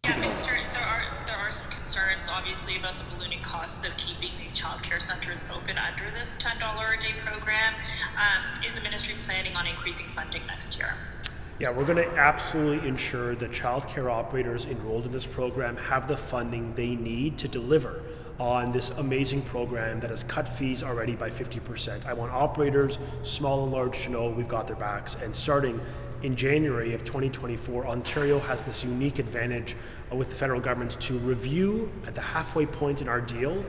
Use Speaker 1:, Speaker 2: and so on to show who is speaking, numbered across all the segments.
Speaker 1: Yeah, Minister, there are some concerns, obviously, about the ballooning costs of keeping these childcare centres open under this $10 a day program. Is the ministry planning on increasing funding next year?
Speaker 2: Yeah, we're going to absolutely ensure that childcare operators enrolled in this program have the funding they need to deliver on this amazing program that has cut fees already by 50%. I want operators, small and large, to know we've got their backs. And starting in January of 2024, Ontario has this unique advantage with the federal government to review at the halfway point in our deal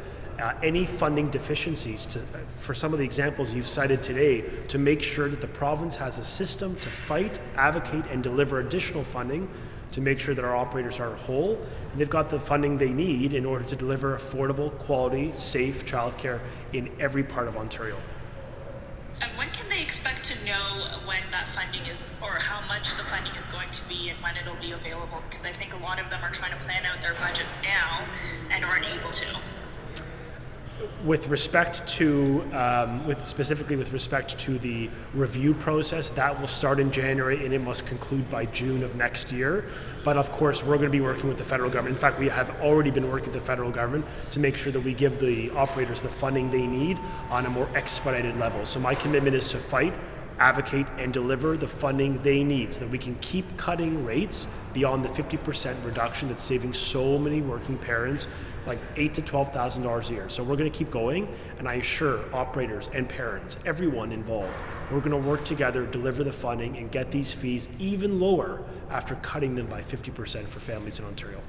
Speaker 2: any funding deficiencies for some of the examples you've cited today, to make sure that the province has a system to fight, advocate, and deliver additional funding to make sure that our operators are whole and they've got the funding they need in order to deliver affordable, quality, safe childcare in every part of Ontario.
Speaker 1: And when can they expect to know when that funding is, or how much the funding is going to be, and when it'll be available? Because I think a lot of them are trying to plan out their budgets now and aren't able to.
Speaker 2: With respect to, specifically with respect to the review process, that will start in January and it must conclude by June of next year. But of course, we're going to be working with the federal government. In fact, we have already been working with the federal government to make sure that we give the operators the funding they need on a more expedited level. So my commitment is to fight, advocate, and deliver the funding they need so that we can keep cutting rates beyond the 50% reduction that's saving so many working parents like $8,000 to $12,000 a year. So we're going to keep going, and I assure operators and parents, everyone involved, we're going to work together, deliver the funding, and get these fees even lower after cutting them by 50% for families in Ontario.